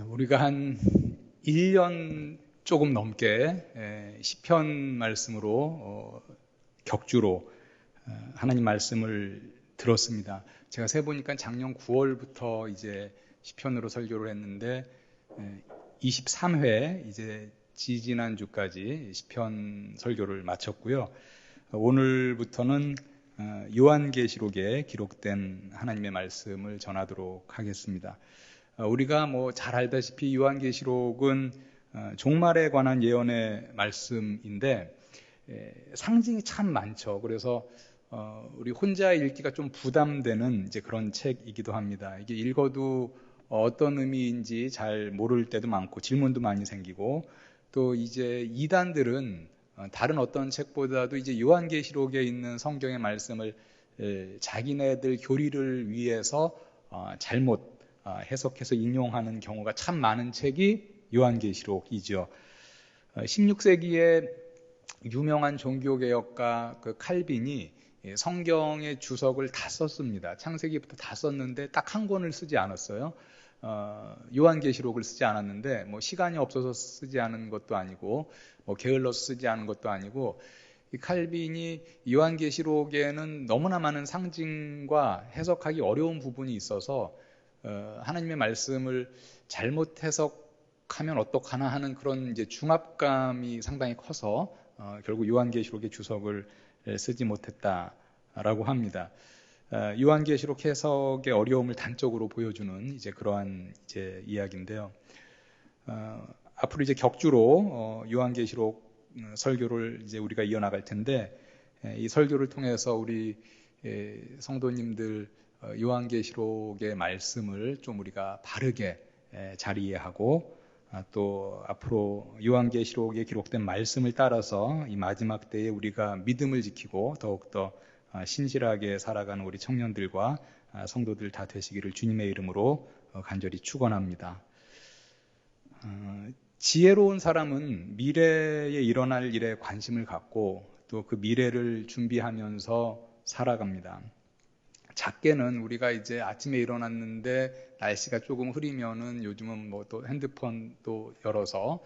우리가 한 1년 조금 넘게 시편 말씀으로 격주로 하나님 말씀을 들었습니다. 제가 세보니까 작년 9월부터 이제 시편으로 설교를 했는데 23회 이제 지지난주까지 시편 설교를 마쳤고요. 오늘부터는 요한계시록에 기록된 하나님의 말씀을 전하도록 하겠습니다. 우리가 잘 알다시피 요한계시록은 종말에 관한 예언의 말씀인데 상징이 참 많죠. 그래서 우리 혼자 읽기가 좀 부담되는 이제 그런 책이기도 합니다. 이게 읽어도 어떤 의미인지 잘 모를 때도 많고 질문도 많이 생기고, 또 이제 이단들은 다른 어떤 책보다도 이제 요한계시록에 있는 성경의 말씀을 자기네들 교리를 위해서 잘못 해석해서 인용하는 경우가 참 많은 책이 요한계시록이죠. 16세기에 유명한 종교개혁가 칼빈이 성경의 주석을 다 썼습니다. 창세기부터 다 썼는데 딱 한 권을 쓰지 않았어요. 요한계시록을 쓰지 않았는데 시간이 없어서 쓰지 않은 것도 아니고 게을러서 쓰지 않은 것도 아니고, 이 칼빈이 요한계시록에는 너무나 많은 상징과 해석하기 어려운 부분이 있어서 하나님의 말씀을 잘못 해석하면 어떡하나 하는 그런 이제 중압감이 상당히 커서 결국 요한계시록의 주석을 쓰지 못했다라고 합니다. 요한계시록 해석의 어려움을 단적으로 보여주는 이제 그러한 이제 이야기인데요. 앞으로 이제 격주로 요한계시록 설교를 이제 우리가 이어나갈 텐데, 이 설교를 통해서 우리 성도님들 요한계시록의 말씀을 좀 우리가 바르게 잘 이해하고, 또 앞으로 요한계시록에 기록된 말씀을 따라서 이 마지막 때에 우리가 믿음을 지키고 더욱더 신실하게 살아가는 우리 청년들과 성도들 다 되시기를 주님의 이름으로 간절히 축원합니다. 지혜로운 사람은 미래에 일어날 일에 관심을 갖고 또 그 미래를 준비하면서 살아갑니다. 작게는 우리가 이제 아침에 일어났는데 날씨가 조금 흐리면은 요즘은 또 핸드폰도 열어서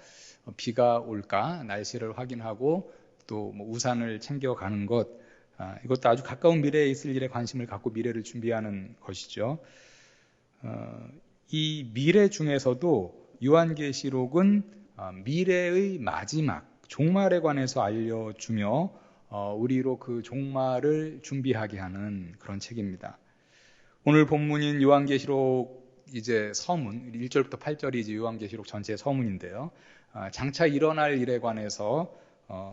비가 올까 날씨를 확인하고 또 우산을 챙겨가는 것, 이것도 아주 가까운 미래에 있을 일에 관심을 갖고 미래를 준비하는 것이죠. 이 미래 중에서도 요한계시록은 미래의 마지막 종말에 관해서 알려주며 우리로 그 종말을 준비하게 하는 그런 책입니다. 오늘 본문인 요한계시록 이제 서문 1절부터 8절이 이제 요한계시록 전체의 서문인데요. 장차 일어날 일에 관해서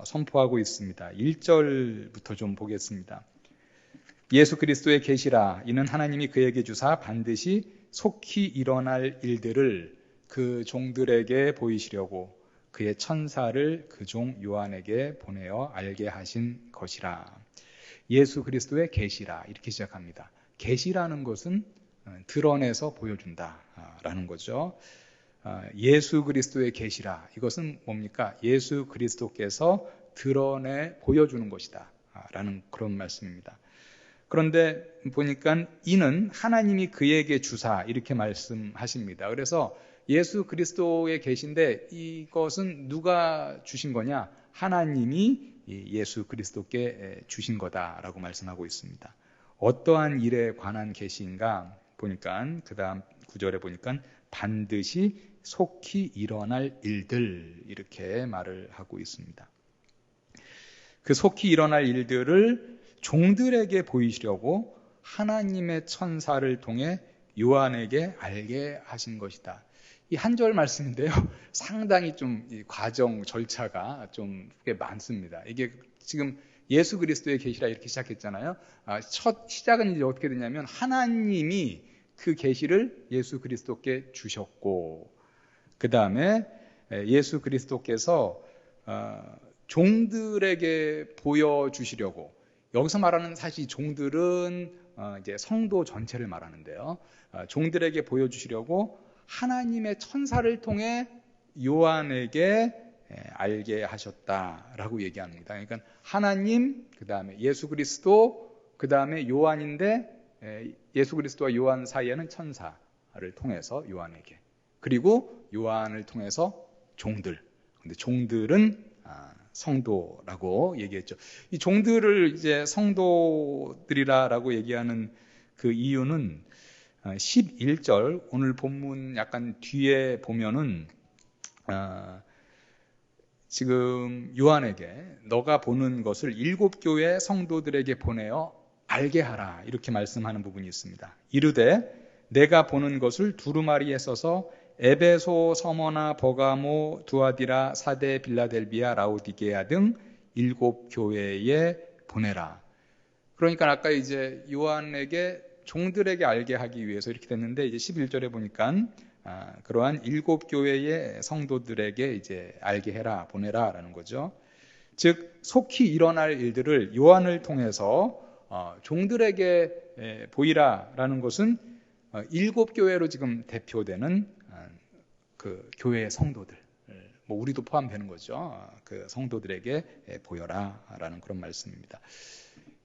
선포하고 있습니다. 1절부터 좀 보겠습니다. 예수 그리스도의 계시라. 이는 하나님이 그에게 주사 반드시 속히 일어날 일들을 그 종들에게 보이시려고 그의 천사를 그 종 요한에게 보내어 알게 하신 것이라. 예수 그리스도의 계시라, 이렇게 시작합니다. 계시라는 것은 드러내서 보여준다라는 거죠. 예수 그리스도의 계시라, 이것은 뭡니까? 예수 그리스도께서 드러내 보여주는 것이다 라는 그런 말씀입니다. 그런데 보니까 이는 하나님이 그에게 주사, 이렇게 말씀하십니다. 그래서 예수 그리스도의 계시인데 이것은 누가 주신 거냐? 하나님이 예수 그리스도께 주신 거다라고 말씀하고 있습니다. 어떠한 일에 관한 계시인가 보니까 그 다음 9절에 보니까 반드시 속히 일어날 일들, 이렇게 말을 하고 있습니다. 그 속히 일어날 일들을 종들에게 보이시려고 하나님의 천사를 통해 요한에게 알게 하신 것이다. 이 한 절 말씀인데요, 상당히 좀 과정 절차가 좀 꽤 많습니다. 이게 지금 예수 그리스도의 계시라 이렇게 시작했잖아요. 첫 시작은 이제 어떻게 되냐면 하나님이 그 계시를 예수 그리스도께 주셨고, 그 다음에 예수 그리스도께서 종들에게 보여주시려고, 여기서 말하는 사실 종들은 이제 성도 전체를 말하는데요. 종들에게 보여주시려고 하나님의 천사를 통해 요한에게 알게 하셨다라고 얘기합니다. 그러니까 하나님, 그 다음에 예수 그리스도, 그 다음에 요한인데 예수 그리스도와 요한 사이에는 천사를 통해서 요한에게, 그리고 요한을 통해서 종들. 근데 종들은 성도라고 얘기했죠. 이 종들을 이제 성도들이라고 얘기하는 그 이유는 11절 오늘 본문 약간 뒤에 보면은 지금 요한에게 너가 보는 것을 7교회 성도들에게 보내어 알게 하라 이렇게 말씀하는 부분이 있습니다. 이르되 내가 보는 것을 두루마리에 써서 에베소, 서머나, 버가모, 두아디라, 사데, 빌라델비아, 라오디게아 등 7교회에 보내라. 그러니까 아까 이제 요한에게 종들에게 알게 하기 위해서 이렇게 됐는데 이제 11절에 보니까 그러한 7교회의 성도들에게 이제 알게 해라, 보내라라는 거죠. 즉 속히 일어날 일들을 요한을 통해서 종들에게 보이라라는 것은 7교회로 지금 대표되는 그 교회의 성도들, 뭐 우리도 포함되는 거죠. 그 성도들에게 보여라라는 그런 말씀입니다.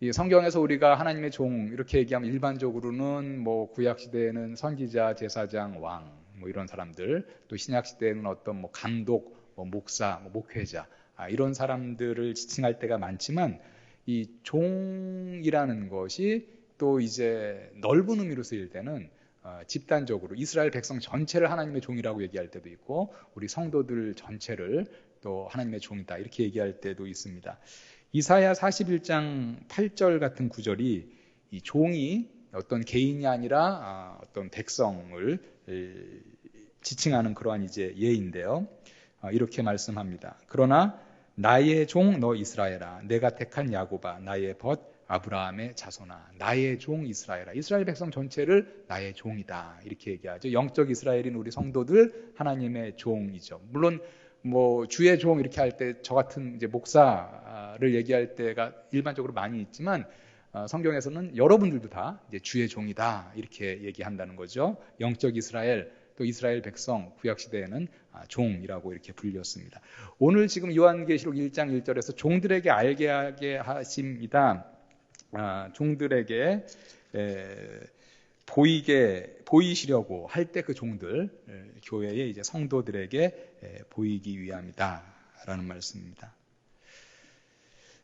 이 성경에서 우리가 하나님의 종 이렇게 얘기하면 일반적으로는 뭐 구약 시대에는 선지자, 제사장, 왕 뭐 이런 사람들, 또 신약 시대에는 어떤 뭐 감독, 뭐 목사, 뭐 목회자 이런 사람들을 지칭할 때가 많지만 이 종이라는 것이 또 이제 넓은 의미로 쓰일 때는 집단적으로 이스라엘 백성 전체를 하나님의 종이라고 얘기할 때도 있고 우리 성도들 전체를 또 하나님의 종이다 이렇게 얘기할 때도 있습니다. 이사야 41장 8절 같은 구절이 이 종이 어떤 개인이 아니라 어떤 백성을 지칭하는 그러한 이제 예인데요. 이렇게 말씀합니다. 그러나 나의 종 너 이스라엘아, 내가 택한 야곱아, 나의 벗 아브라함의 자손아, 나의 종 이스라엘아. 이스라엘 백성 전체를 나의 종이다 이렇게 얘기하죠. 영적 이스라엘인 우리 성도들 하나님의 종이죠. 물론 뭐 주의 종 이렇게 할 때 저 같은 이제 목사를 얘기할 때가 일반적으로 많이 있지만 성경에서는 여러분들도 다 이제 주의 종이다 이렇게 얘기한다는 거죠. 영적 이스라엘 또 이스라엘 백성 구약 시대에는 종이라고 이렇게 불렸습니다. 오늘 지금 요한계시록 1장 1절에서 종들에게 알게 하게 하심이다. 종들에게 보이시려고 할 때 그 종들 교회의 이제 성도들에게 보이기 위함이다라는 말씀입니다.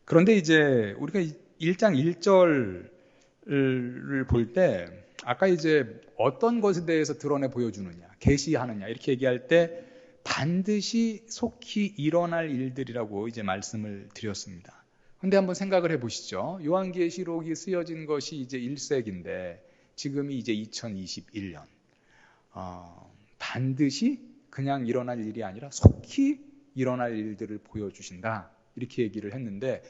그런데 이제 우리가 1장 1절을 볼 때 아까 이제 어떤 것에 대해서 드러내 보여주느냐, 계시하느냐 이렇게 얘기할 때 반드시 속히 일어날 일들이라고 이제 말씀을 드렸습니다. 근데 한번 생각을 해보시죠. 요한계시록이 쓰여진 것이 이제 1세기인데 지금이 이제 2021년. 반드시 그냥 일어날 일이 아니라 속히 일어날 일들을 보여주신다. 이렇게 얘기를 했는데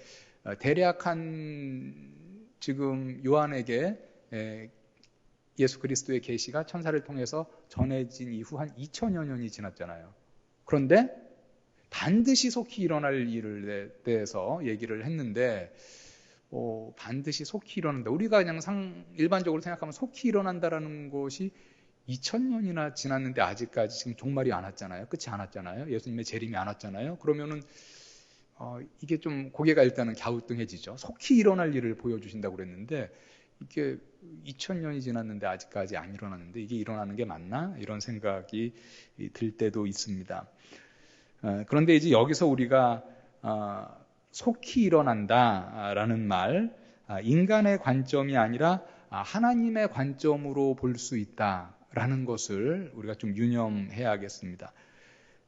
대략 지금 요한에게 예수 그리스도의 계시가 천사를 통해서 전해진 이후 한 2000여 년이 지났잖아요. 그런데 반드시 속히 일어날 일에 대해서 얘기를 했는데 반드시 속히 일어난다. 우리가 그냥 일반적으로 생각하면 속히 일어난다라는 것이 2000년이나 지났는데 아직까지 지금 종말이 안 왔잖아요. 끝이 안 왔잖아요. 예수님의 재림이 안 왔잖아요. 그러면은 이게 좀 고개가 일단은 갸우뚱해지죠. 속히 일어날 일을 보여주신다고 그랬는데 이게 2000년이 지났는데 아직까지 안 일어났는데 이게 일어나는 게 맞나? 이런 생각이 들 때도 있습니다. 그런데 이제 여기서 우리가 속히 일어난다라는 말, 인간의 관점이 아니라 하나님의 관점으로 볼 수 있다라는 것을 우리가 좀 유념해야겠습니다.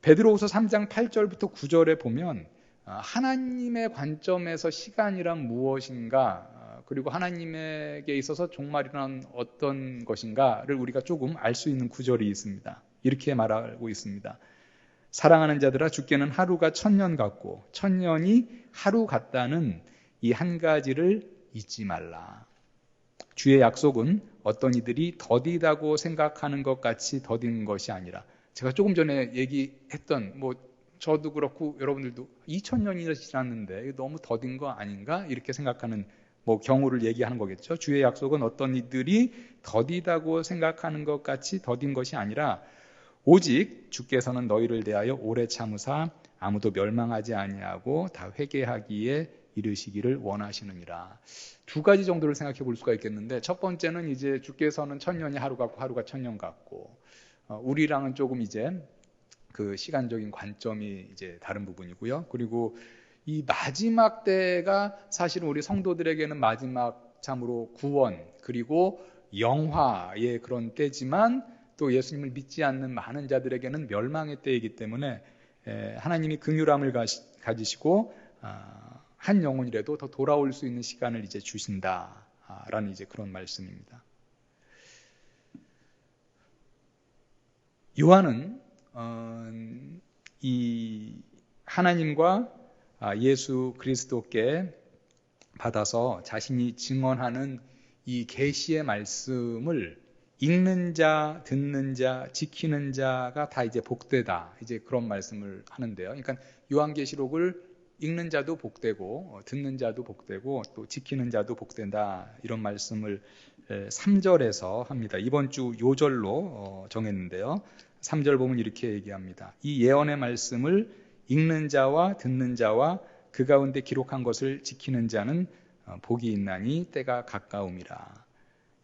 베드로후서 3장 8절부터 9절에 보면 하나님의 관점에서 시간이란 무엇인가, 그리고 하나님에게 있어서 종말이란 어떤 것인가를 우리가 조금 알 수 있는 구절이 있습니다. 이렇게 말하고 있습니다. 사랑하는 자들아, 주께는 하루가 1000년 같고 1000년이 하루 같다는 이 한 가지를 잊지 말라. 주의 약속은 어떤 이들이 더디다고 생각하는 것 같이 더딘 것이 아니라, 제가 조금 전에 얘기했던 저도 그렇고 여러분들도 2000년이나 지났는데 너무 더딘 거 아닌가 이렇게 생각하는 경우를 얘기하는 거겠죠. 주의 약속은 어떤 이들이 더디다고 생각하는 것 같이 더딘 것이 아니라 오직 주께서는 너희를 대하여 오래 참으사 아무도 멸망하지 아니하고 다 회개하기에 이르시기를 원하시느니라. 두 가지 정도를 생각해 볼 수가 있겠는데, 첫 번째는 이제 주께서는 1000년이 하루 같고 하루가 1000년 같고, 우리랑은 조금 이제 그 시간적인 관점이 이제 다른 부분이고요. 그리고 이 마지막 때가 사실은 우리 성도들에게는 마지막 참으로 구원 그리고 영화의 그런 때지만 또 예수님을 믿지 않는 많은 자들에게는 멸망의 때이기 때문에 하나님이 긍휼함을 가지시고 한 영혼이라도 더 돌아올 수 있는 시간을 이제 주신다라는 이제 그런 말씀입니다. 요한은 이 하나님과 예수 그리스도께 받아서 자신이 증언하는 이 계시의 말씀을 읽는 자, 듣는 자, 지키는 자가 다 이제 복되다. 이제 그런 말씀을 하는데요. 그러니까 요한계시록을 읽는 자도 복되고 듣는 자도 복되고 또 지키는 자도 복된다. 이런 말씀을 3절에서 합니다. 이번 주 요절로 정했는데요. 3절 보면 이렇게 얘기합니다. 이 예언의 말씀을 읽는 자와 듣는 자와 그 가운데 기록한 것을 지키는 자는 복이 있나니 때가 가까움이라.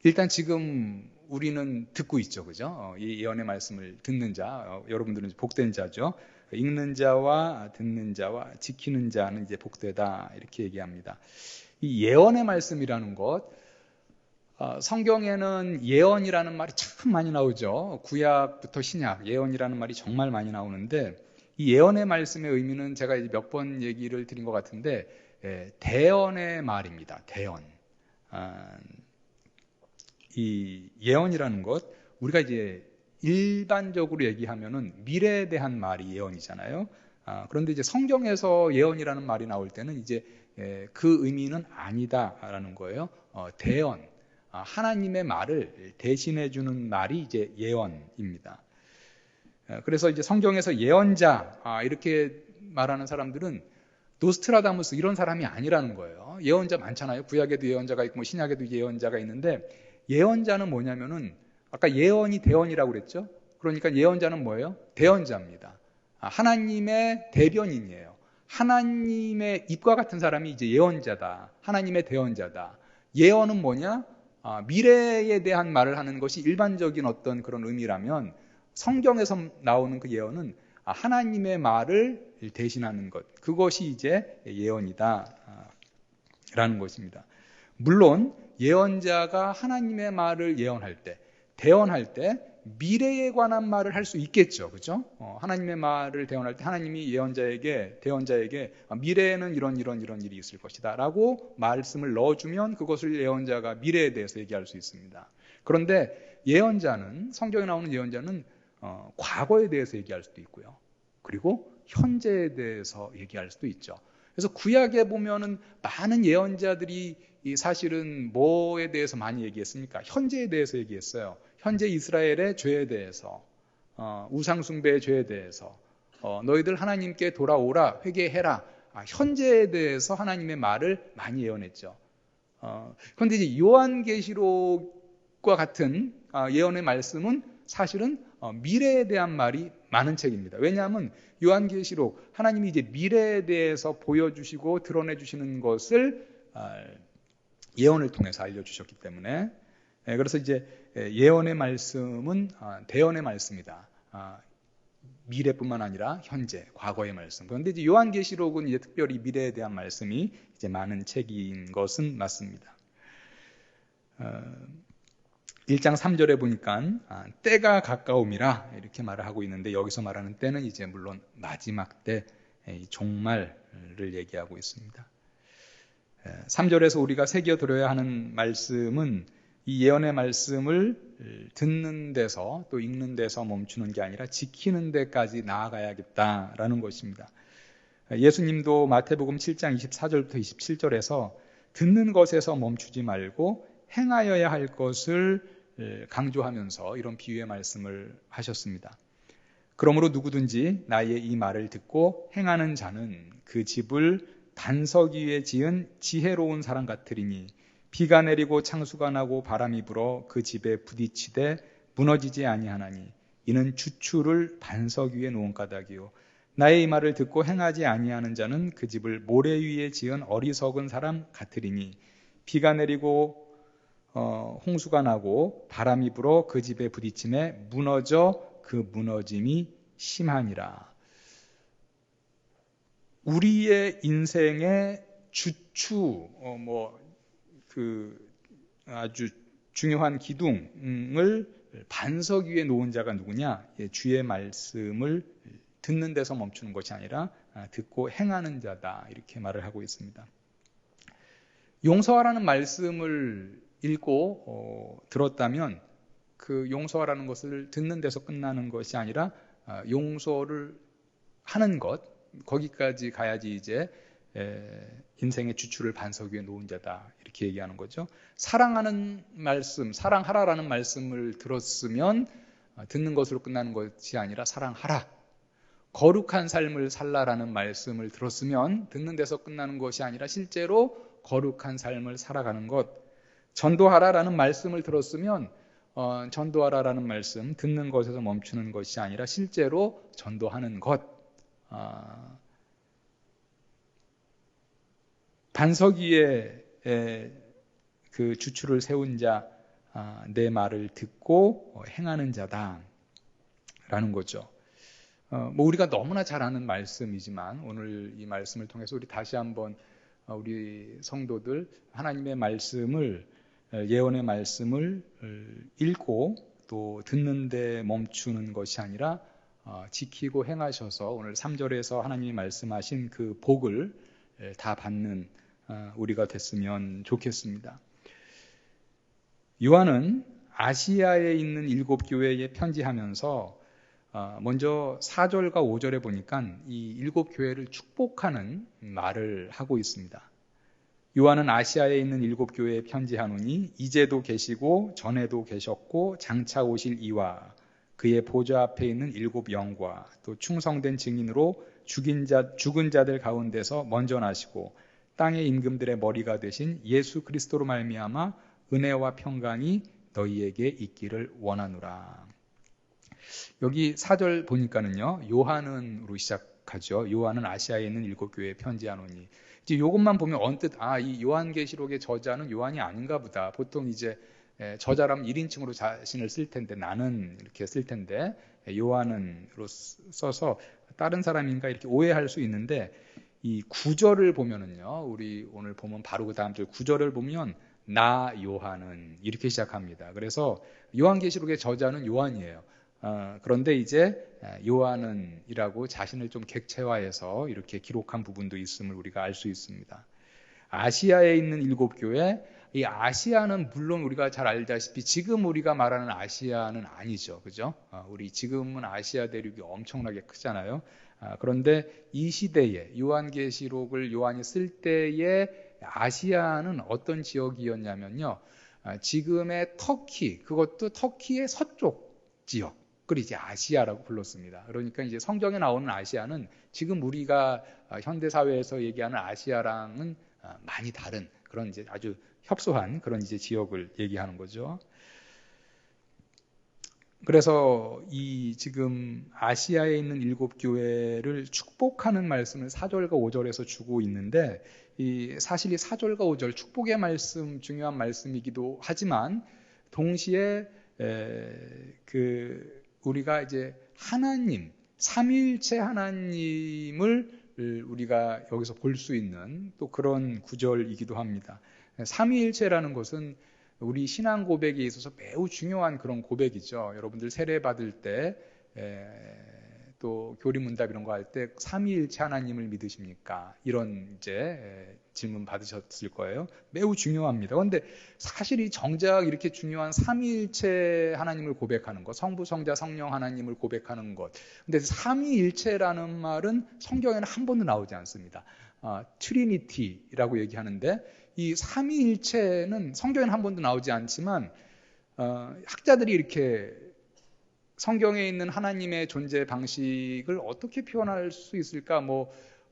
일단 지금 우리는 듣고 있죠, 그죠? 이 예언의 말씀을 듣는 자, 여러분들은 복된 자죠. 읽는 자와 듣는 자와 지키는 자는 이제 복되다 이렇게 얘기합니다. 이 예언의 말씀이라는 것, 성경에는 예언이라는 말이 참 많이 나오죠. 구약부터 신약, 예언이라는 말이 정말 많이 나오는데 이 예언의 말씀의 의미는 제가 이제 몇 번 얘기를 드린 것 같은데 대언의 말입니다. 대언. 이 예언이라는 것, 우리가 이제 일반적으로 얘기하면은 미래에 대한 말이 예언이잖아요. 그런데 이제 성경에서 예언이라는 말이 나올 때는 이제 그 의미는 아니다라는 거예요. 대언, 하나님의 말을 대신해 주는 말이 이제 예언입니다. 그래서 이제 성경에서 예언자 이렇게 말하는 사람들은 노스트라다무스 이런 사람이 아니라는 거예요. 예언자 많잖아요. 구약에도 예언자가 있고 신약에도 예언자가 있는데 예언자는 뭐냐면은 아까 예언이 대언이라고 그랬죠. 그러니까 예언자는 뭐예요? 대언자입니다. 하나님의 대변인이에요. 하나님의 입과 같은 사람이 이제 예언자다. 하나님의 대언자다. 예언은 뭐냐? 미래에 대한 말을 하는 것이 일반적인 어떤 그런 의미라면 성경에서 나오는 그 예언은 하나님의 말을 대신하는 것. 그것이 이제 예언이다. 라는 것입니다. 물론 예언자가 하나님의 말을 예언할 때, 대언할 때 미래에 관한 말을 할 수 있겠죠. 그죠? 하나님의 말을 대언할 때 하나님이 대언자에게 미래에는 이런 일이 있을 것이다 라고 말씀을 넣어주면 그것을 예언자가 미래에 대해서 얘기할 수 있습니다. 그런데 예언자는, 성경에 나오는 예언자는 과거에 대해서 얘기할 수도 있고요. 그리고 현재에 대해서 얘기할 수도 있죠. 그래서 구약에 보면은 많은 예언자들이 사실은 뭐에 대해서 많이 얘기했습니까? 현재에 대해서 얘기했어요. 현재 이스라엘의 죄에 대해서, 우상숭배의 죄에 대해서, 너희들 하나님께 돌아오라, 회개해라. 현재에 대해서 하나님의 말을 많이 예언했죠. 그런데 이제 요한계시록과 같은 예언의 말씀은 사실은 미래에 대한 말이 많은 책입니다. 왜냐하면 요한계시록 하나님이 이제 미래에 대해서 보여주시고 드러내주시는 것을 예언을 통해서 알려주셨기 때문에 그래서 이제 예언의 말씀은 대언의 말씀이다. 미래뿐만 아니라 현재, 과거의 말씀. 그런데 이제 요한계시록은 이제 특별히 미래에 대한 말씀이 이제 많은 책인 것은 맞습니다. 1장 3절에 보니까 때가 가까움이라 이렇게 말을 하고 있는데 여기서 말하는 때는 이제 물론 마지막 때 종말을 얘기하고 있습니다. 3절에서 우리가 새겨들어야 하는 말씀은 이 예언의 말씀을 듣는 데서 또 읽는 데서 멈추는 게 아니라 지키는 데까지 나아가야겠다라는 것입니다. 예수님도 마태복음 7장 24절부터 27절에서 듣는 것에서 멈추지 말고 행하여야 할 것을 강조하면서 이런 비유의 말씀을 하셨습니다. 그러므로 누구든지 나의 이 말을 듣고 행하는 자는 그 집을 단석 위에 지은 지혜로운 사람 같으리니 비가 내리고 창수가 나고 바람이 불어 그 집에 부딪히되 무너지지 아니하나니 이는 주추를 반석 위에 놓은 까닭이요 나의 이 말을 듣고 행하지 아니하는 자는 그 집을 모래 위에 지은 어리석은 사람 같으리니 비가 내리고 홍수가 나고 바람이 불어 그 집에 부딪힘에 무너져 그 무너짐이 심하니라. 우리의 인생의 주추, 아주 중요한 기둥을 반석 위에 놓은 자가 누구냐? 주의 말씀을 듣는 데서 멈추는 것이 아니라 듣고 행하는 자다. 이렇게 말을 하고 있습니다. 용서하라는 말씀을 읽고 들었다면 그 용서하라는 것을 듣는 데서 끝나는 것이 아니라 용서를 하는 것, 거기까지 가야지 이제 인생의 주추를 반석 위에 놓은 자다. 이렇게 얘기하는 거죠. 사랑하는 말씀, 사랑하라라는 말씀을 들었으면 듣는 것으로 끝나는 것이 아니라 사랑하라. 거룩한 삶을 살라라는 말씀을 들었으면 듣는 데서 끝나는 것이 아니라 실제로 거룩한 삶을 살아가는 것. 전도하라라는 말씀을 들었으면 전도하라라는 말씀, 듣는 것에서 멈추는 것이 아니라 실제로 전도하는 것. 반석 위에 그 주추를 세운 자, 내 말을 듣고 행하는 자다라는 거죠. 우리가 너무나 잘 아는 말씀이지만 오늘 이 말씀을 통해서 우리 다시 한번 우리 성도들 하나님의 말씀을, 예언의 말씀을 읽고 또 듣는데 멈추는 것이 아니라 지키고 행하셔서 오늘 3절에서 하나님이 말씀하신 그 복을 다 받는 우리가 됐으면 좋겠습니다. 요한은 아시아에 있는 7교회에 편지하면서 먼저 4절과 5절에 보니까 이 7교회를 축복하는 말을 하고 있습니다. 요한은 아시아에 있는 7교회에 편지하노니 이제도 계시고 전에도 계셨고 장차 오실 이와 그의 보좌 앞에 있는 7 영과 또 충성된 증인으로 죽은 자들 가운데서 먼저 나시고 땅의 임금들의 머리가 되신 예수 그리스도로 말미암아 은혜와 평강이 너희에게 있기를 원하노라. 여기 4절 보니까는요, 요한은으로 시작하죠. 요한은 아시아에 있는 7교회에 편지하노니. 이제 이것만 보면 언뜻 이 요한계시록의 저자는 요한이 아닌가 보다. 보통 이제 저자라면 1인칭으로 자신을 쓸 텐데 나는 이렇게 쓸 텐데 요한은으로 써서 다른 사람인가 이렇게 오해할 수 있는데 이 9절을 보면은요, 우리 오늘 보면 바로 그 다음 절 9절을 보면 나 요한은 이렇게 시작합니다. 그래서 요한계시록의 저자는 요한이에요. 그런데 이제 요한은이라고 자신을 좀 객체화해서 이렇게 기록한 부분도 있음을 우리가 알 수 있습니다. 아시아에 있는 7교회, 이 아시아는 물론 우리가 잘 알다시피 지금 우리가 말하는 아시아는 아니죠. 그죠? 우리 지금은 아시아 대륙이 엄청나게 크잖아요. 그런데 이 시대에 요한계시록을 요한이 쓸 때의 아시아는 어떤 지역이었냐면요. 지금의 터키, 그것도 터키의 서쪽 지역. 그걸 이제 아시아라고 불렀습니다. 그러니까 이제 성경에 나오는 아시아는 지금 우리가 현대 사회에서 얘기하는 아시아랑은 많이 다른 그런 이제 아주 협소한 그런 이제 지역을 얘기하는 거죠. 그래서 이 지금 아시아에 있는 7교회를 축복하는 말씀을 4절과 5절에서 주고 있는데 사실 이 4절과 5절 축복의 말씀 중요한 말씀이기도 하지만 동시에 우리가 이제 하나님, 삼위일체 하나님을 우리가 여기서 볼 수 있는 또 그런 구절이기도 합니다. 삼위일체라는 것은 우리 신앙 고백에 있어서 매우 중요한 그런 고백이죠. 여러분들 세례 받을 때 또 교리문답 이런 거 할 때 삼위일체 하나님을 믿으십니까? 이런 이제 질문 받으셨을 거예요. 매우 중요합니다. 그런데 사실 이 정작 이렇게 중요한 삼위일체 하나님을 고백하는 것, 성부, 성자, 성령 하나님을 고백하는 것. 근데 삼위일체라는 말은 성경에는 한 번도 나오지 않습니다. 트리니티라고 얘기하는데 이 삼위일체는 성경에는 한 번도 나오지 않지만 학자들이 이렇게 성경에 있는 하나님의 존재 방식을 어떻게 표현할 수 있을까?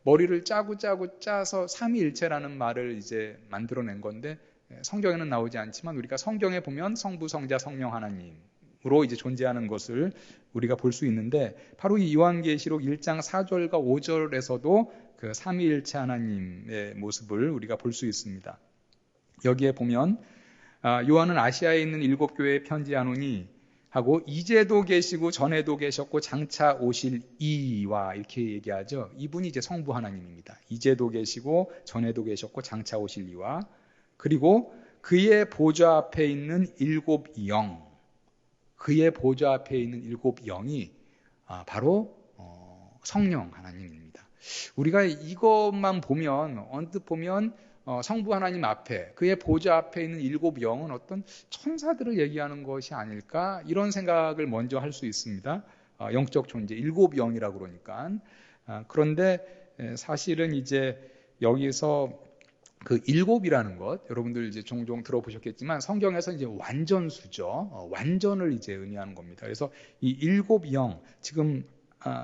머리를 짜서 삼위일체라는 말을 이제 만들어낸 건데 성경에는 나오지 않지만 우리가 성경에 보면 성부, 성자, 성령 하나님으로 이제 존재하는 것을 우리가 볼 수 있는데 바로 이 요한계시록 1장 4절과 5절에서도 그 삼위일체 하나님의 모습을 우리가 볼 수 있습니다. 여기에 보면 요한은 아시아에 있는 7교회에 편지하노니 하고 이제도 계시고 전에도 계셨고 장차 오실 이와 이렇게 얘기하죠. 이분이 이제 성부 하나님입니다. 이제도 계시고 전에도 계셨고 장차 오실 이와 그리고 그의 보좌 앞에 있는 일곱 영, 그의 보좌 앞에 있는 일곱 영이 바로 성령 하나님입니다. 우리가 이것만 보면 언뜻 보면 성부 하나님 앞에 그의 보좌 앞에 있는 일곱 영은 어떤 천사들을 얘기하는 것이 아닐까 이런 생각을 먼저 할 수 있습니다. 영적 존재 일곱 영이라고 그러니까 그런데 사실은 이제 여기서 그 일곱이라는 것 여러분들 이제 종종 들어보셨겠지만 성경에서 이제 완전수죠. 완전을 이제 의미하는 겁니다. 그래서 이 일곱 영 지금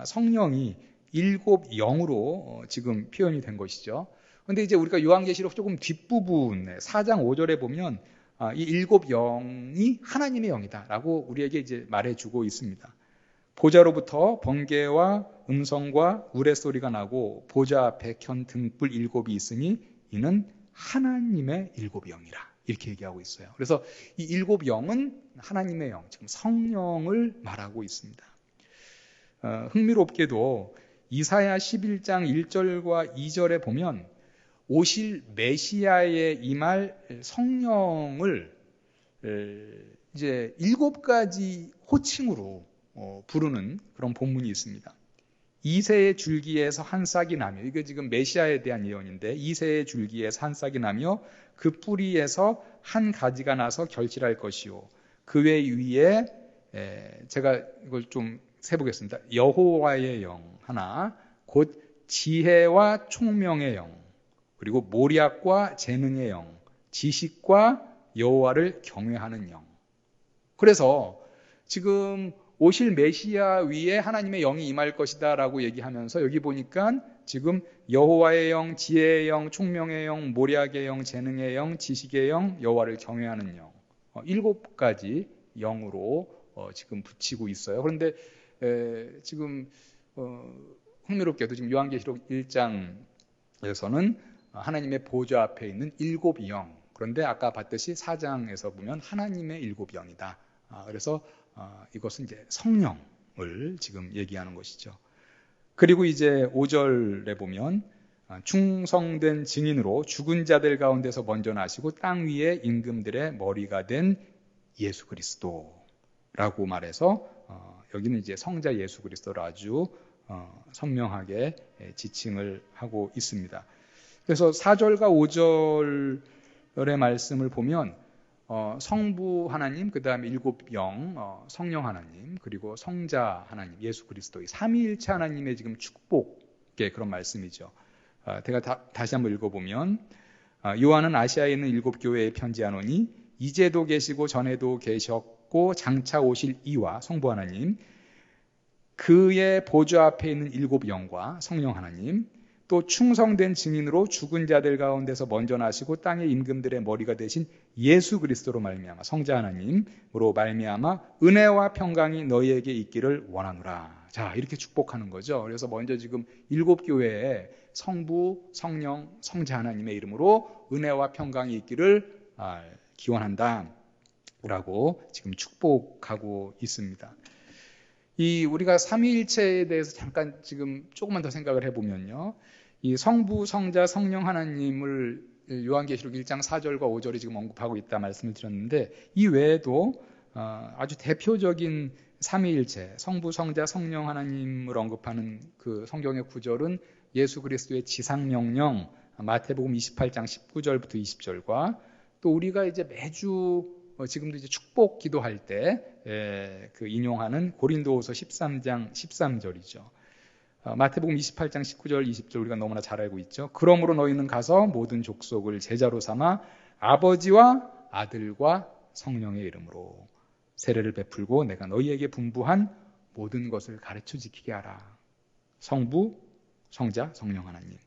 성령이 일곱 영으로 지금 표현이 된 것이죠. 그런데 이제 우리가 요한계시록 조금 뒷부분에 4장 5절에 보면 이 일곱 영이 하나님의 영이다라고 우리에게 이제 말해주고 있습니다. 보좌로부터 번개와 음성과 우레소리가 나고 보좌 앞에 켠 등불 일곱이 있으니 이는 하나님의 일곱 영이라 이렇게 얘기하고 있어요. 그래서 이 일곱 영은 하나님의 영, 지금 성령을 말하고 있습니다. 흥미롭게도 이사야 11장 1절과 2절에 보면 오실 메시아에 임할 성령을 이제 7가지 호칭으로 부르는 그런 본문이 있습니다. 이새의 줄기에서 한 싹이 나며, 이게 지금 메시아에 대한 예언인데, 이새의 줄기에서 한 싹이 나며 그 뿌리에서 한 가지가 나서 결실할 것이요 그 외 위에 제가 이걸 좀 세보겠습니다. 여호와의 영 하나, 곧 지혜와 총명의 영, 그리고 모략과 재능의 영, 지식과 여호와를 경외하는 영. 그래서 지금 오실 메시아 위에 하나님의 영이 임할 것이다 라고 얘기하면서 여기 보니까 지금 여호와의 영, 지혜의 영, 총명의 영, 모략의 영, 재능의 영, 지식의 영, 여호와를 경외하는 영 7가지 영으로 지금 붙이고 있어요. 그런데 지금 흥미롭게도 지금 요한계시록 1장에서는 하나님의 보좌 앞에 있는 7영, 그런데 아까 봤듯이 4장에서 보면 하나님의 7영이다. 그래서 이것은 이제 성령을 지금 얘기하는 것이죠. 그리고 이제 5절에 보면 충성된 증인으로 죽은 자들 가운데서 먼저 나시고 땅 위에 임금들의 머리가 된 예수 그리스도라고 말해서 여기는 이제 성자 예수 그리스도를 아주 선명하게 지칭을 하고 있습니다. 그래서 4절과 5절의 말씀을 보면 성부 하나님, 그 다음에 7영, 성령 하나님, 그리고 성자 하나님, 예수 그리스도의 삼위일체 하나님의 지금 축복의 그런 말씀이죠. 제가 다시 한번 읽어보면 요한은 아시아에 있는 7교회에 편지하노니 이제도 계시고 전에도 계셨고 장차 오실 이와 성부 하나님, 그의 보좌 앞에 있는 7영과 성령 하나님, 또 충성된 증인으로 죽은 자들 가운데서 먼저 나시고 땅의 임금들의 머리가 되신 예수 그리스도로 말미암아 성자 하나님으로 말미암아 은혜와 평강이 너희에게 있기를 원하노라. 자, 이렇게 축복하는 거죠. 그래서 먼저 지금 7교회에 성부, 성령, 성자 하나님의 이름으로 은혜와 평강이 있기를 기원한다 라고 지금 축복하고 있습니다. 우리가 삼위일체에 대해서 잠깐 지금 조금만 더 생각을 해보면요. 이 성부, 성자, 성령 하나님을 요한계시록 1장 4절과 5절이 지금 언급하고 있다 말씀을 드렸는데, 이 외에도 아주 대표적인 삼위일체, 성부, 성자, 성령 하나님을 언급하는 그 성경의 구절은 예수 그리스도의 지상명령, 마태복음 28장 19절부터 20절과 또 우리가 이제 매주 지금도 이제 축복 기도할 때 그 인용하는 고린도후서 13장 13절이죠. 마태복음 28장 19절 20절 우리가 너무나 잘 알고 있죠. 그러므로 너희는 가서 모든 족속을 제자로 삼아 아버지와 아들과 성령의 이름으로 세례를 베풀고 내가 너희에게 분부한 모든 것을 가르쳐 지키게 하라. 성부, 성자, 성령 하나님.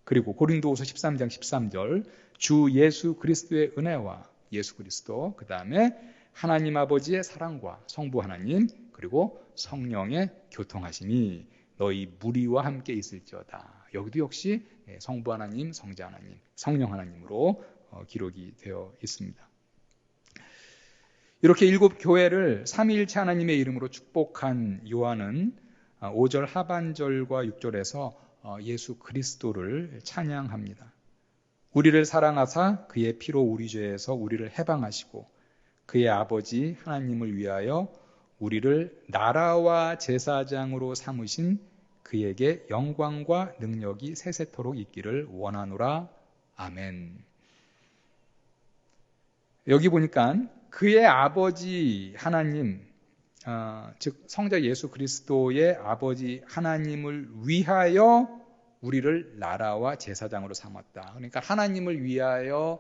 그리고 고린도후서 13장 13절 주 예수 그리스도의 은혜와 예수 그리스도, 그 다음에 하나님 아버지의 사랑과 성부 하나님, 그리고 성령의 교통하심이 너희 무리와 함께 있을지어다. 여기도 역시 성부 하나님, 성자 하나님, 성령 하나님으로 기록이 되어 있습니다. 이렇게 7 교회를 삼위일체 하나님의 이름으로 축복한 요한은 5절 하반절과 6절에서 예수 그리스도를 찬양합니다. 우리를 사랑하사 그의 피로 우리 죄에서 우리를 해방하시고 그의 아버지 하나님을 위하여 우리를 나라와 제사장으로 삼으신 그에게 영광과 능력이 세세토록 있기를 원하노라. 아멘. 여기 보니까 그의 아버지 하나님, 즉 성자 예수 그리스도의 아버지 하나님을 위하여 우리를 나라와 제사장으로 삼았다. 그러니까 하나님을 위하여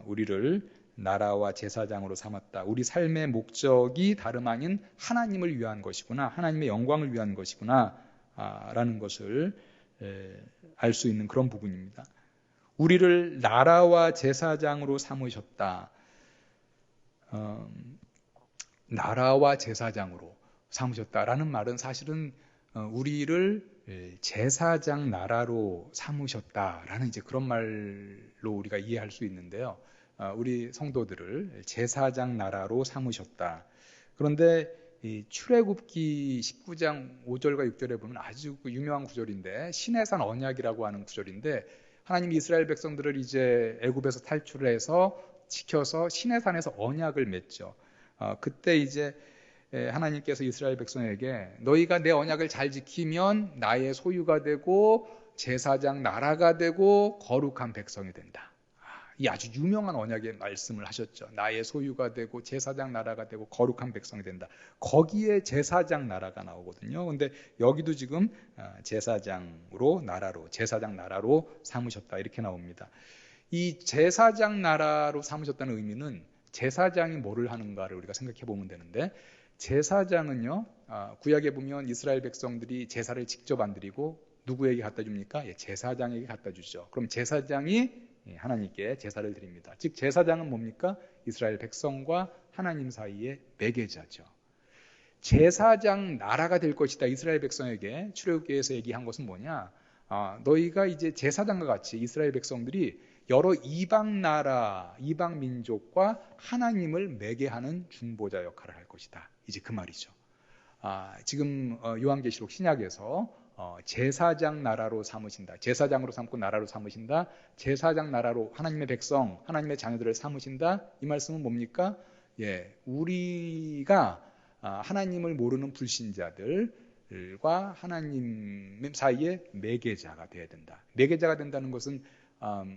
우리를 나라와 제사장으로 삼았다. 우리 삶의 목적이 다름 아닌 하나님을 위한 것이구나, 하나님의 영광을 위한 것이구나 라는 것을 알 수 있는 그런 부분입니다. 우리를 나라와 제사장으로 삼으셨다. 나라와 제사장으로 삼으셨다라는 말은 사실은 우리를 제사장 나라로 삼으셨다라는 이제 그런 말로 우리가 이해할 수 있는데요. 우리 성도들을 제사장 나라로 삼으셨다. 그런데 이 출애굽기 19장 5절과 6절에 보면 아주 유명한 구절인데, 시내산 언약이라고 하는 구절인데, 하나님이 이스라엘 백성들을 이제 애굽에서 탈출을 해서 지켜서 시내산에서 언약을 맺죠. 그때 이제 하나님께서 이스라엘 백성에게 너희가 내 언약을 잘 지키면 나의 소유가 되고 제사장 나라가 되고 거룩한 백성이 된다. 이 아주 유명한 언약의 말씀을 하셨죠. 나의 소유가 되고 제사장 나라가 되고 거룩한 백성이 된다. 거기에 제사장 나라가 나오거든요. 근데 여기도 지금 제사장 나라로 삼으셨다 이렇게 나옵니다. 이 제사장 나라로 삼으셨다는 의미는 제사장이 뭐를 하는가를 우리가 생각해 보면 되는데, 제사장은요, 구약에 보면 이스라엘 백성들이 제사를 직접 안 드리고 누구에게 갖다 줍니까? 제사장에게 갖다 주죠. 그럼 제사장이 하나님께 제사를 드립니다. 즉 제사장은 뭡니까? 이스라엘 백성과 하나님 사이의 매개자죠. 제사장 나라가 될 것이다. 이스라엘 백성에게 출애굽기에서 얘기한 것은 뭐냐? 너희가 이제 제사장과 같이 이스라엘 백성들이 여러 이방 나라, 이방 민족과 하나님을 매개하는 중보자 역할을 할 것이다. 이제 그 말이죠. 지금 요한계시록 신약에서 제사장 나라로 삼으신다. 제사장으로 삼고 나라로 삼으신다. 제사장 나라로 하나님의 백성, 하나님의 자녀들을 삼으신다. 이 말씀은 뭡니까? 우리가 하나님을 모르는 불신자들과 하나님 사이에 매개자가 되어야 된다. 매개자가 된다는 것은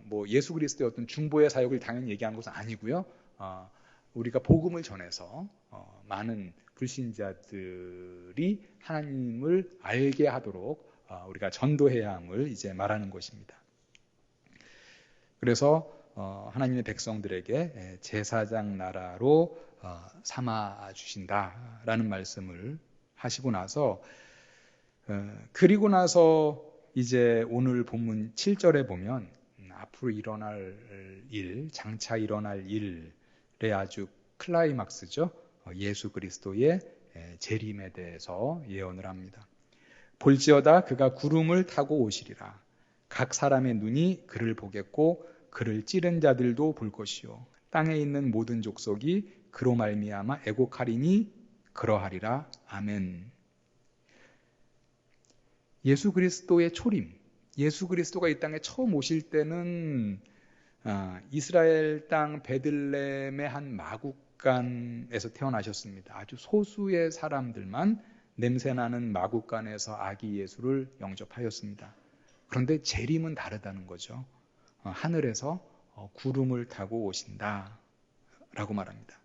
뭐 예수 그리스도의 어떤 중보의 사역을 당연히 얘기하는 것은 아니고요. 우리가 복음을 전해서 많은 불신자들이 하나님을 알게 하도록 우리가 전도해야 함을 이제 말하는 것입니다. 그래서 하나님의 백성들에게 제사장 나라로 삼아 주신다라는 말씀을 하시고 나서, 그리고 나서 이제 오늘 본문 7절에 보면 앞으로 일어날 일, 장차 일어날 일의 아주 클라이막스죠. 예수 그리스도의 재림에 대해서 예언을 합니다. 볼지어다 그가 구름을 타고 오시리라. 각 사람의 눈이 그를 보겠고 그를 찌른 자들도 볼 것이요 땅에 있는 모든 족속이 그로 말미암아 애곡하리니 그러하리라. 아멘. 예수 그리스도의 초림, 예수 그리스도가 이 땅에 처음 오실 때는 이스라엘 땅 베들레헴의 한 마국간에서 태어나셨습니다. 아주 소수의 사람들만 냄새나는 마국간에서 아기 예수를 영접하였습니다. 그런데 재림은 다르다는 거죠. 하늘에서 구름을 타고 오신다 라고 말합니다.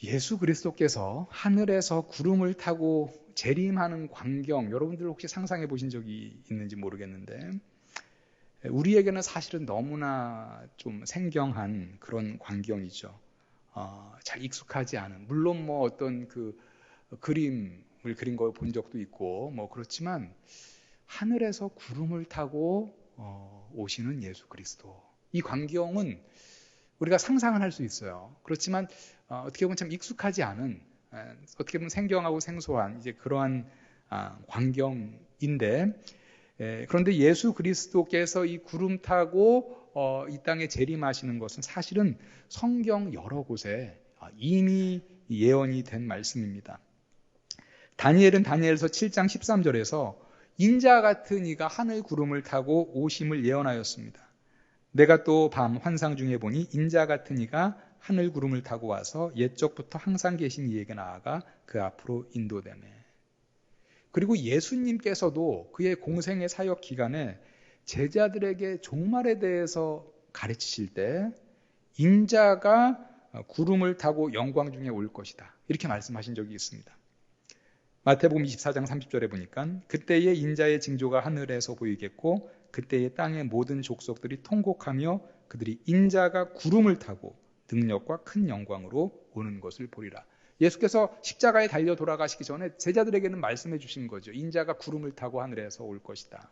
예수 그리스도께서 하늘에서 구름을 타고 재림하는 광경, 여러분들 혹시 상상해 보신 적이 있는지 모르겠는데, 우리에게는 사실은 너무나 좀 생경한 그런 광경이죠. 잘 익숙하지 않은, 물론 뭐 어떤 그 그림을 그린 걸 본 적도 있고 뭐 그렇지만, 하늘에서 구름을 타고 오시는 예수 그리스도, 이 광경은 우리가 상상을 할 수 있어요. 그렇지만 어떻게 보면 참 익숙하지 않은, 어떻게 보면 생경하고 생소한 이제 그러한 광경인데, 그런데 예수 그리스도께서 이 구름 타고 이 땅에 재림하시는 것은 사실은 성경 여러 곳에 이미 예언이 된 말씀입니다. 다니엘은 다니엘서 7장 13절에서 인자 같은 이가 하늘 구름을 타고 오심을 예언하였습니다. 내가 또 밤 환상 중에 보니 인자 같은 이가 하늘 구름을 타고 와서 옛적부터 항상 계신 이에게 나아가 그 앞으로 인도되매. 그리고 예수님께서도 그의 공생의 사역 기간에 제자들에게 종말에 대해서 가르치실 때 인자가 구름을 타고 영광 중에 올 것이다, 이렇게 말씀하신 적이 있습니다. 마태복음 24장 30절에 보니까 그때의 인자의 징조가 하늘에서 보이겠고 그때의 땅의 모든 족속들이 통곡하며 그들이 인자가 구름을 타고 능력과 큰 영광으로 오는 것을 보리라. 예수께서 십자가에 달려 돌아가시기 전에 제자들에게는 말씀해 주신 거죠. 인자가 구름을 타고 하늘에서 올 것이다.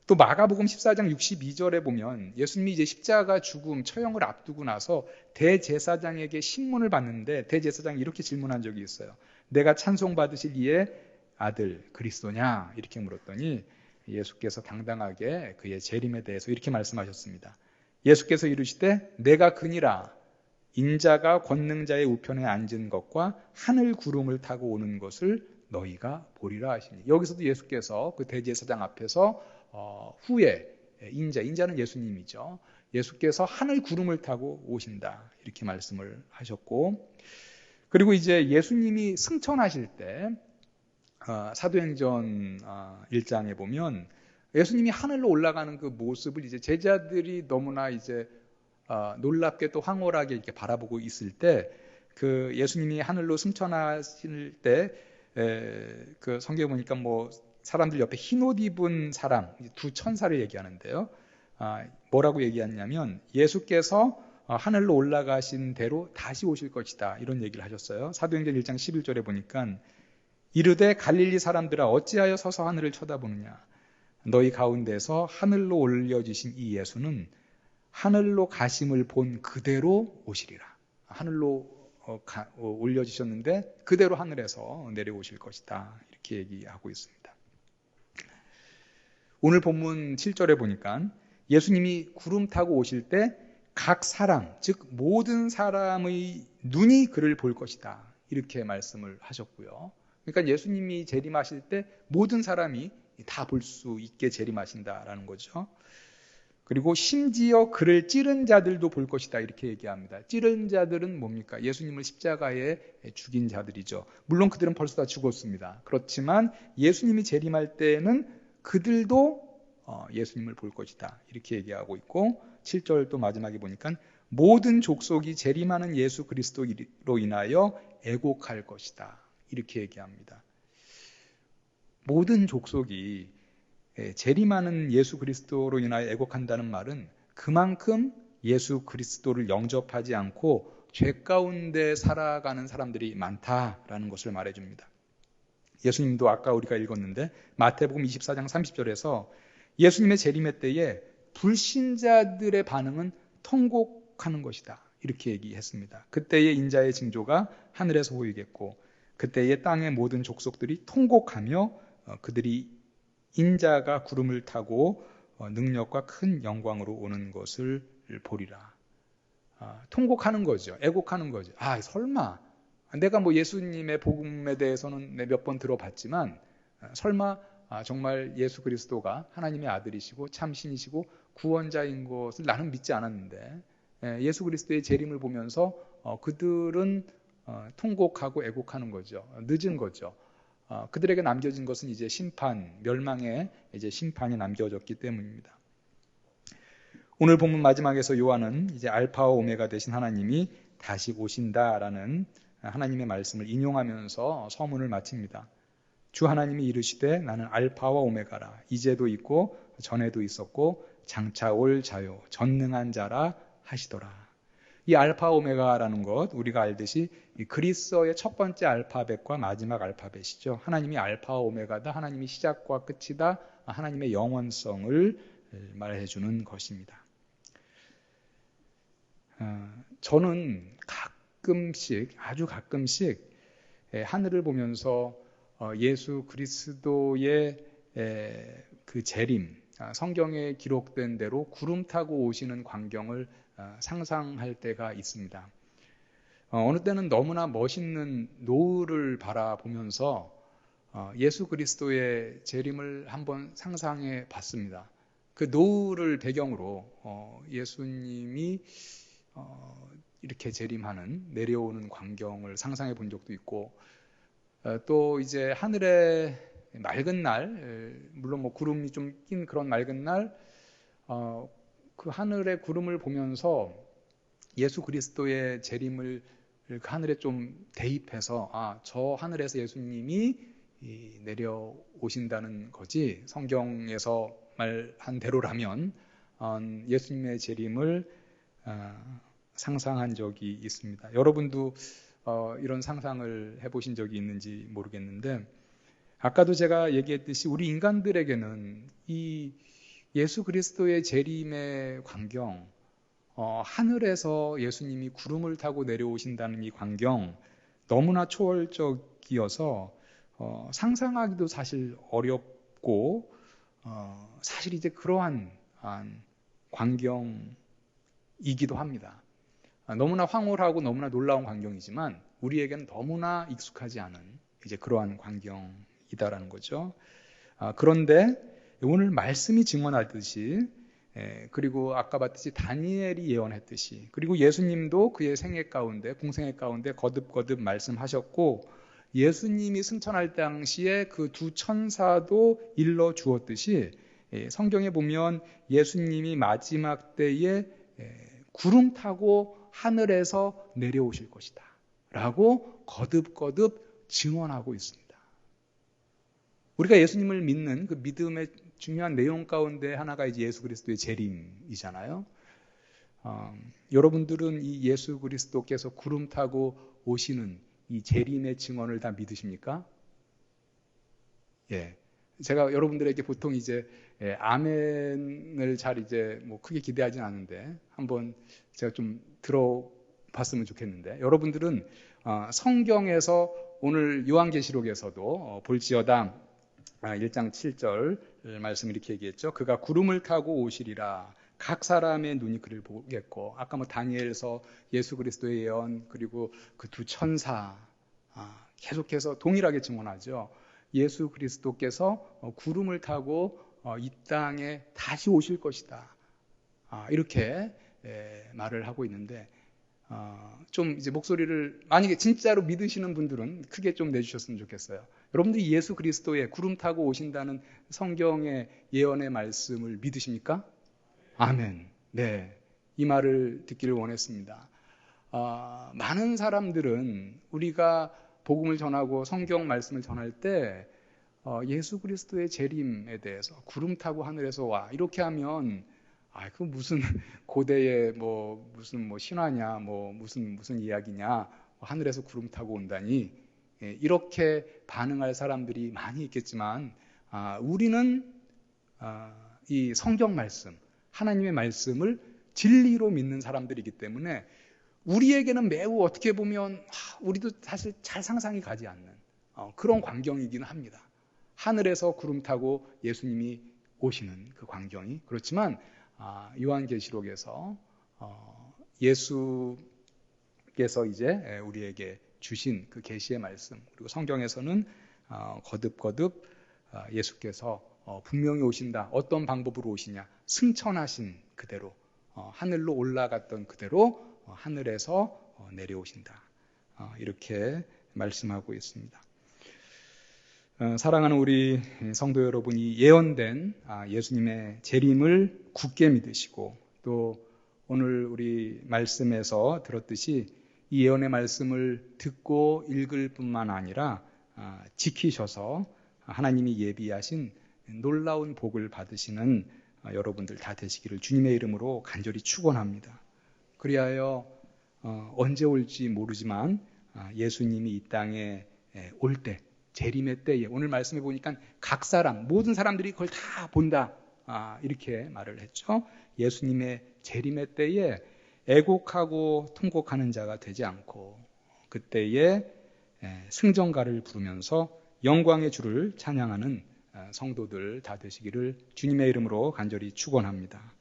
또 마가복음 14장 62절에 보면 예수님이 이제 십자가 죽음, 처형을 앞두고 나서 대제사장에게 신문을 받는데 대제사장이 이렇게 질문한 적이 있어요. 내가 찬송받으실 이의 아들 그리스도냐? 이렇게 물었더니 예수께서 당당하게 그의 재림에 대해서 이렇게 말씀하셨습니다. 예수께서 이르시되 내가 그니라. 인자가 권능자의 우편에 앉은 것과 하늘 구름을 타고 오는 것을 너희가 보리라 하시니. 여기서도 예수께서 그 대제사장 앞에서 후에 인자는 예수님이죠. 예수께서 하늘 구름을 타고 오신다, 이렇게 말씀을 하셨고, 그리고 이제 예수님이 승천하실 때 사도행전 1장에 보면 예수님이 하늘로 올라가는 그 모습을 이제 제자들이 너무나 이제 놀랍게 또 황홀하게 이렇게 바라보고 있을 때, 그 예수님이 하늘로 승천하실 때 그 성경에 보니까 뭐 사람들 옆에 흰옷 입은 사람, 두 천사를 얘기하는데요. 뭐라고 얘기했냐면 예수께서 하늘로 올라가신 대로 다시 오실 것이다, 이런 얘기를 하셨어요. 사도행전 1장 11절에 보니까 이르되 갈릴리 사람들아 어찌하여 서서 하늘을 쳐다보느냐. 너희 가운데서 하늘로 올려지신 이 예수는 하늘로 가심을 본 그대로 오시리라. 하늘로 올려지셨는데 그대로 하늘에서 내려오실 것이다, 이렇게 얘기하고 있습니다. 오늘 본문 7절에 보니까 예수님이 구름 타고 오실 때 각 사람, 즉 모든 사람의 눈이 그를 볼 것이다, 이렇게 말씀을 하셨고요. 그러니까 예수님이 재림하실 때 모든 사람이 다 볼 수 있게 재림하신다라는 거죠. 그리고 심지어 그를 찌른 자들도 볼 것이다, 이렇게 얘기합니다. 찌른 자들은 뭡니까? 예수님을 십자가에 죽인 자들이죠. 물론 그들은 벌써 다 죽었습니다. 그렇지만 예수님이 재림할 때는 그들도 예수님을 볼 것이다, 이렇게 얘기하고 있고, 7절 또 마지막에 보니까 모든 족속이 재림하는 예수 그리스도로 인하여 애곡할 것이다, 이렇게 얘기합니다. 모든 족속이 재림하는 예수 그리스도로 인하여 애곡한다는 말은 그만큼 예수 그리스도를 영접하지 않고 죄 가운데 살아가는 사람들이 많다라는 것을 말해줍니다. 예수님도 아까 우리가 읽었는데 마태복음 24장 30절에서 예수님의 재림의 때에 불신자들의 반응은 통곡하는 것이다, 이렇게 얘기했습니다. 그때의 인자의 징조가 하늘에서 보이겠고 그때의 땅의 모든 족속들이 통곡하며 그들이 인자가 구름을 타고 능력과 큰 영광으로 오는 것을 보리라. 통곡하는 거죠. 애곡하는 거죠. 설마 내가 뭐 예수님의 복음에 대해서는 몇 번 들어봤지만 설마 정말 예수 그리스도가 하나님의 아들이시고 참 신이시고 구원자인 것을 나는 믿지 않았는데 예수 그리스도의 재림을 보면서 그들은 통곡하고 애곡하는 거죠. 늦은 거죠. 그들에게 남겨진 것은 이제 심판, 멸망의 이제 심판이 남겨졌기 때문입니다. 오늘 본문 마지막에서 요한은 이제 알파와 오메가 되신 하나님이 다시 오신다라는 하나님의 말씀을 인용하면서 서문을 마칩니다. 주 하나님이 이르시되 나는 알파와 오메가라. 이제도 있고 전에도 있었고 장차 올 자요 전능한 자라 하시더라. 이 알파 오메가라는 것, 우리가 알듯이 그리스어의 첫 번째 알파벳과 마지막 알파벳이죠. 하나님이 알파와 오메가다, 하나님이 시작과 끝이다, 하나님의 영원성을 말해주는 것입니다. 저는 가끔씩, 아주 가끔씩 하늘을 보면서 예수 그리스도의 그 재림, 성경에 기록된 대로 구름 타고 오시는 광경을 상상할 때가 있습니다. 어느 때는 너무나 멋있는 노을을 바라보면서 예수 그리스도의 재림을 한번 상상해 봤습니다. 그 노을을 배경으로 예수님이 이렇게 재림하는 내려오는 광경을 상상해 본 적도 있고, 또 이제 하늘에 맑은 날, 물론 뭐 구름이 좀 낀 그런 맑은 날, 그 하늘의 구름을 보면서 예수 그리스도의 재림을 그 하늘에 좀 대입해서 저 하늘에서 예수님이 내려오신다는 거지, 성경에서 말한 대로라면 예수님의 재림을 상상한 적이 있습니다. 여러분도 이런 상상을 해보신 적이 있는지 모르겠는데, 아까도 제가 얘기했듯이 우리 인간들에게는 이 예수 그리스도의 재림의 광경, 하늘에서 예수님이 구름을 타고 내려오신다는 이 광경, 너무나 초월적이어서 상상하기도 사실 어렵고, 사실 이제 그러한 광경이기도 합니다. 너무나 황홀하고 너무나 놀라운 광경이지만 우리에게는 너무나 익숙하지 않은 이제 그러한 광경이다라는 거죠. 그런데 오늘 말씀이 증언하듯이, 그리고 아까 봤듯이 다니엘이 예언했듯이, 그리고 예수님도 그의 생애 가운데, 공생애 가운데 거듭거듭 말씀하셨고, 예수님이 승천할 당시에 그 두 천사도 일러 주었듯이, 성경에 보면 예수님이 마지막 때에 구름 타고 하늘에서 내려오실 것이다 라고 거듭거듭 증언하고 있습니다. 우리가 예수님을 믿는 그 믿음의 중요한 내용 가운데 하나가 이제 예수 그리스도의 재림이잖아요. 여러분들은 이 예수 그리스도께서 구름 타고 오시는 이 재림의 증언을 다 믿으십니까? 예. 제가 여러분들에게 보통 이제 아멘을 잘 이제 뭐 크게 기대하진 않는데 한번 제가 좀 들어봤으면 좋겠는데, 여러분들은 성경에서 오늘 요한계시록에서도 볼지어다 1장 7절 말씀 이렇게 얘기했죠. 그가 구름을 타고 오시리라. 각 사람의 눈이 그를 보겠고, 아까 뭐 다니엘서 예수 그리스도의 예언, 그리고 그 두 천사 계속해서 동일하게 증언하죠. 예수 그리스도께서 구름을 타고 이 땅에 다시 오실 것이다. 이렇게 말을 하고 있는데, 좀 이제 목소리를 만약에 진짜로 믿으시는 분들은 크게 좀 내주셨으면 좋겠어요. 여러분들이 예수 그리스도의 구름 타고 오신다는 성경의 예언의 말씀을 믿으십니까? 아멘. 네, 이 말을 듣기를 원했습니다. 많은 사람들은 우리가 복음을 전하고 성경 말씀을 전할 때 예수 그리스도의 재림에 대해서 구름 타고 하늘에서 와 이렇게 하면 그 무슨 고대의 무슨 신화냐, 무슨 이야기냐, 하늘에서 구름 타고 온다니, 이렇게 반응할 사람들이 많이 있겠지만, 우리는 이 성경 말씀, 하나님의 말씀을 진리로 믿는 사람들이기 때문에 우리에게는 매우 어떻게 보면 우리도 사실 잘 상상이 가지 않는 그런 광경이기는 합니다. 하늘에서 구름 타고 예수님이 오시는 그 광경이. 그렇지만 요한계시록에서 예수께서 이제 우리에게 주신 그 계시의 말씀, 그리고 성경에서는 거듭거듭 예수께서 분명히 오신다. 어떤 방법으로 오시냐? 승천하신 그대로, 하늘로 올라갔던 그대로 하늘에서 내려오신다. 이렇게 말씀하고 있습니다. 사랑하는 우리 성도 여러분이 예언된 예수님의 재림을 굳게 믿으시고, 또 오늘 우리 말씀에서 들었듯이 이 예언의 말씀을 듣고 읽을 뿐만 아니라 지키셔서 하나님이 예비하신 놀라운 복을 받으시는 여러분들 다 되시기를 주님의 이름으로 간절히 축원합니다. 그리하여 언제 올지 모르지만 예수님이 이 땅에 올 때, 재림의 때에, 오늘 말씀해 보니까 각 사람, 모든 사람들이 그걸 다 본다, 이렇게 말을 했죠. 예수님의 재림의 때에 애곡하고 통곡하는 자가 되지 않고, 그때에 승전가를 부르면서 영광의 주를 찬양하는 성도들 다 되시기를 주님의 이름으로 간절히 축원합니다.